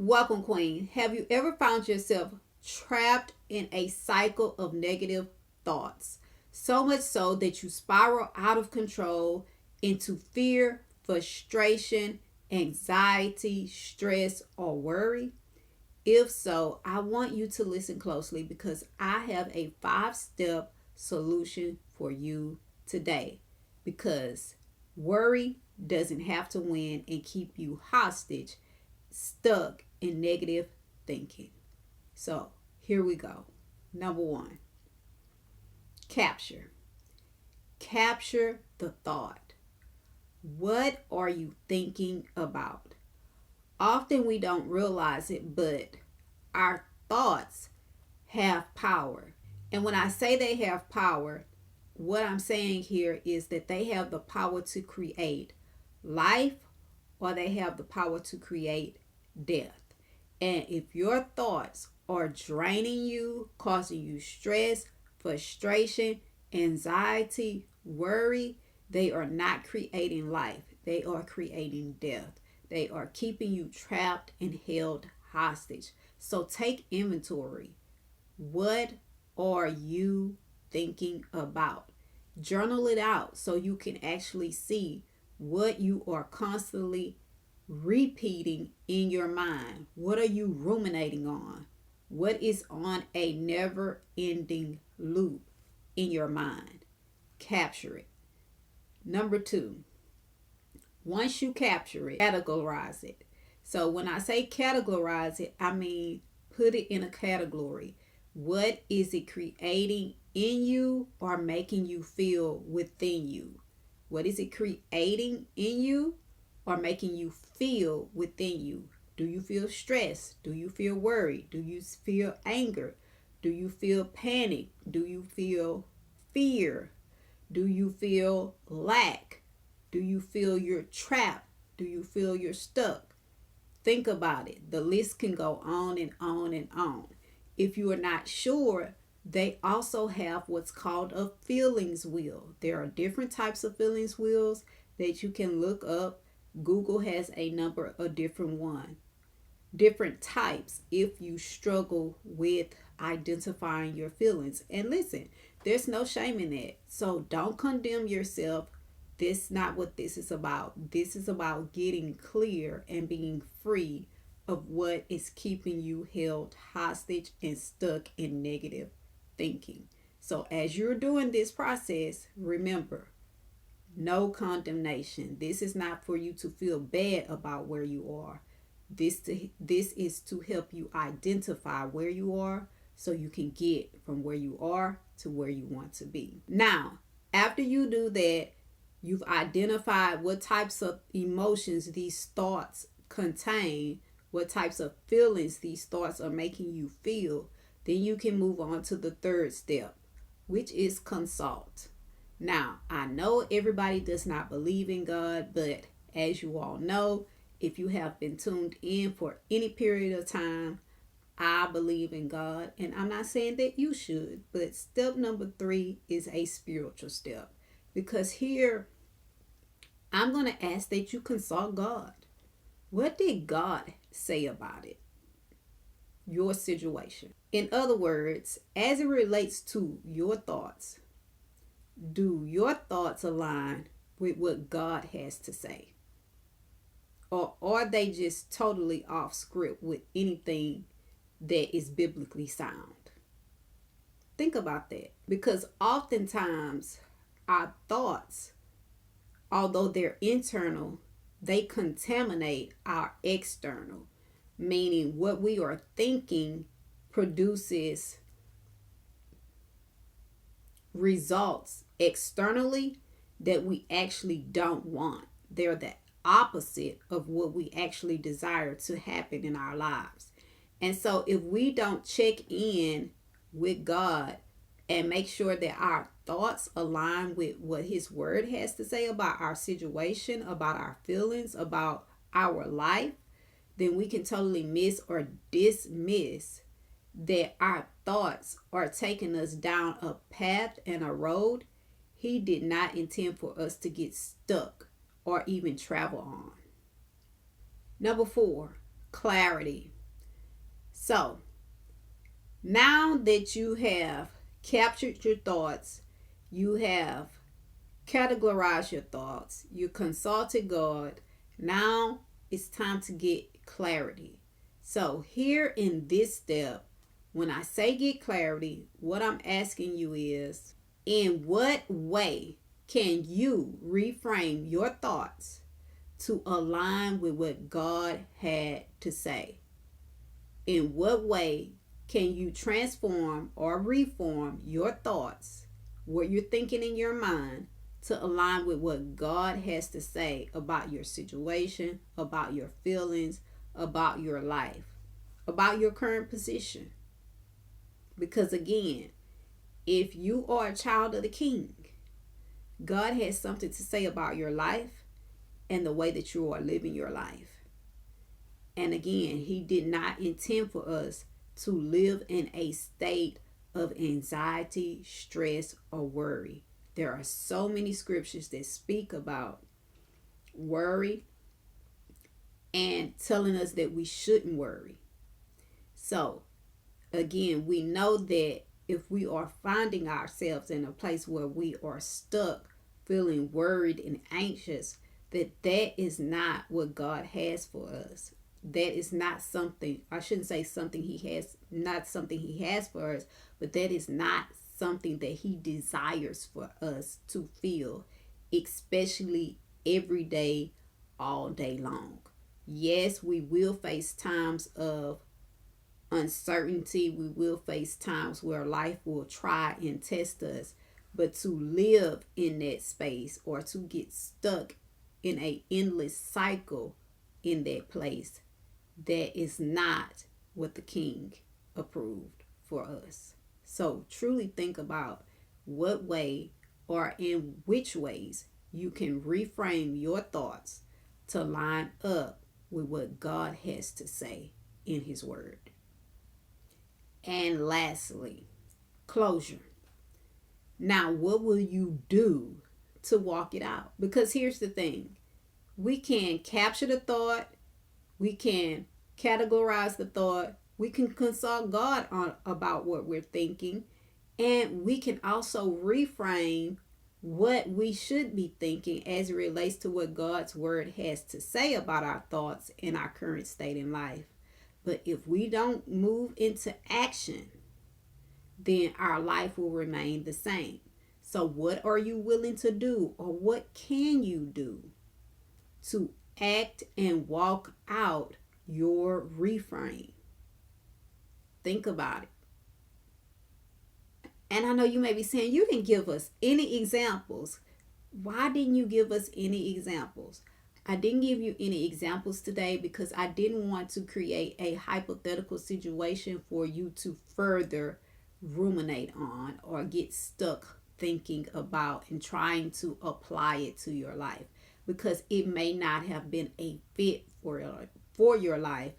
Welcome, Queen. Have you ever found yourself trapped in a cycle of negative thoughts? So much so that you spiral out of control into fear, frustration, anxiety, stress, or worry? If so, I want you to listen closely because I have a 5-step solution for you today. Because worry doesn't have to win and keep you hostage, stuck in negative thinking. So, here we go. Number one, capture. Capture the thought. What are you thinking about? Often we don't realize it, but our thoughts have power. And when I say they have power, what I'm saying here is that they have the power to create life or they have the power to create death. And if your thoughts are draining you, causing you stress, frustration, anxiety, worry, they are not creating life. They are creating death. They are keeping you trapped and held hostage. So take inventory. What are you thinking about? Journal it out so you can actually see what you are constantly repeating in your mind. What are you ruminating on? What is on a never ending loop in your mind? Capture it. Number two, once you capture it, categorize it. So when I say categorize it, I mean put it in a category. What is it creating in you or making you feel within you? What is it creating in you or making you feel within you? Do you feel stressed? Do you feel worried? Do you feel anger? Do you feel panic? Do you feel fear? Do you feel lack? Do you feel you're trapped? Do you feel you're stuck? Think about it. The list can go on and on and on. If you are not sure, they also have what's called a feelings wheel. There are different types of feelings wheels that you can look up. Google has a number of different types if you struggle with identifying your feelings. And listen, there's no shame in that. So don't condemn yourself. This is not what this is about. This is about getting clear and being free of what is keeping you held hostage and stuck in negative thinking. So as you're doing this process, remember, no condemnation. This is not for you to feel bad about where you are. This is to help you identify where you are so you can get from where you are to where you want to be. Now, after you do that, you've identified what types of emotions these thoughts contain, what types of feelings these thoughts are making you feel. Then you can move on to the third step, which is consult. Now, I know everybody does not believe in God, but as you all know, if you have been tuned in for any period of time, I believe in God. And I'm not saying that you should, but step number 3 is a spiritual step. Because here, I'm going to ask that you consult God. What did God say about it? Your situation. In other words, as it relates to your thoughts, do your thoughts align with what God has to say? Or are they just totally off script with anything that is biblically sound? Think about that. Because oftentimes our thoughts, although they're internal, they contaminate our external. Meaning what we are thinking produces results externally that we actually don't want. They're the opposite of what we actually desire to happen in our lives. And so if we don't check in with God and make sure that our thoughts align with what His Word has to say about our situation, about our feelings, about our life, then we can totally miss or dismiss that our thoughts are taking us down a path and a road He did not intend for us to get stuck or even travel on. Number 4, clarity. So, now that you have captured your thoughts, you have categorized your thoughts, you consulted God, now it's time to get clarity. So, here in this step, when I say get clarity, what I'm asking you is, in what way can you reframe your thoughts to align with what God had to say? In what way can you transform or reform your thoughts, what you're thinking in your mind, to align with what God has to say about your situation, about your feelings, about your life, about your current position? Because again, if you are a child of the King, God has something to say about your life and the way that you are living your life. And again, He did not intend for us to live in a state of anxiety, stress, or worry. There are so many scriptures that speak about worry and telling us that we shouldn't worry. So, again, we know that if we are finding ourselves in a place where we are stuck, feeling worried and anxious, that is not what God has for us. That is not something, I shouldn't say something not something He has for us, but that is not something that He desires for us to feel, especially every day, all day long. Yes, we will face times of uncertainty. We will face times where life will try and test us. But to live in that space or to get stuck in a endless cycle in that place, that is not what the King approved for us. So truly think about what way or in which ways you can reframe your thoughts to line up with what God has to say in His Word. And lastly, closure. Now, what will you do to walk it out? Because here's the thing. We can capture the thought. We can categorize the thought. We can consult God about what we're thinking. And we can also reframe what we should be thinking as it relates to what God's Word has to say about our thoughts and our current state in life. But if we don't move into action, then our life will remain the same. So what are you willing to do, or what can you do to act and walk out your reframe? Think about it. And I know you may be saying, you didn't give us any examples. Why didn't you give us any examples? I didn't give you any examples today because I didn't want to create a hypothetical situation for you to further ruminate on or get stuck thinking about and trying to apply it to your life, because it may not have been a fit for your life.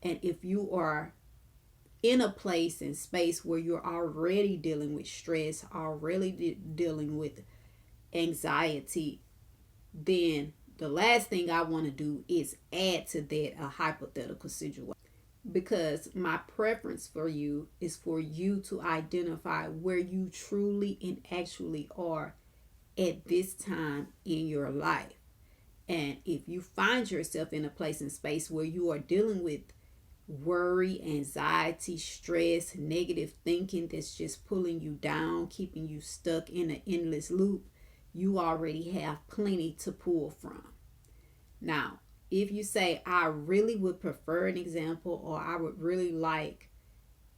And if you are in a place and space where you're already dealing with stress, already dealing with anxiety, then the last thing I want to do is add to that a hypothetical situation. Because my preference for you is for you to identify where you truly and actually are at this time in your life. And if you find yourself in a place and space where you are dealing with worry, anxiety, stress, negative thinking that's just pulling you down, keeping you stuck in an endless loop, you already have plenty to pull from. Now, if you say, I really would prefer an example, or I would really like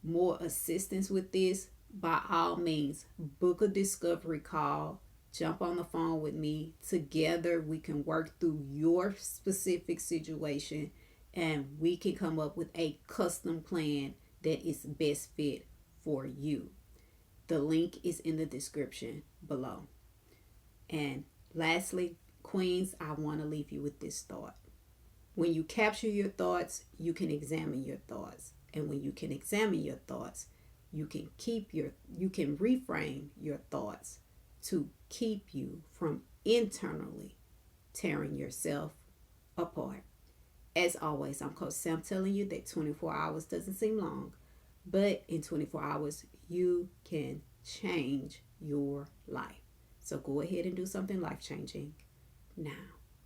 more assistance with this, by all means, book a discovery call, jump on the phone with me. Together, we can work through your specific situation and we can come up with a custom plan that is best fit for you. The link is in the description below. And lastly, Queens, I want to leave you with this thought. When you capture your thoughts, you can examine your thoughts. And when you can examine your thoughts, you can reframe your thoughts to keep you from internally tearing yourself apart. As always, I'm Coach Sam telling you that 24 hours doesn't seem long, but in 24 hours, you can change your life. So go ahead and do something life changing now.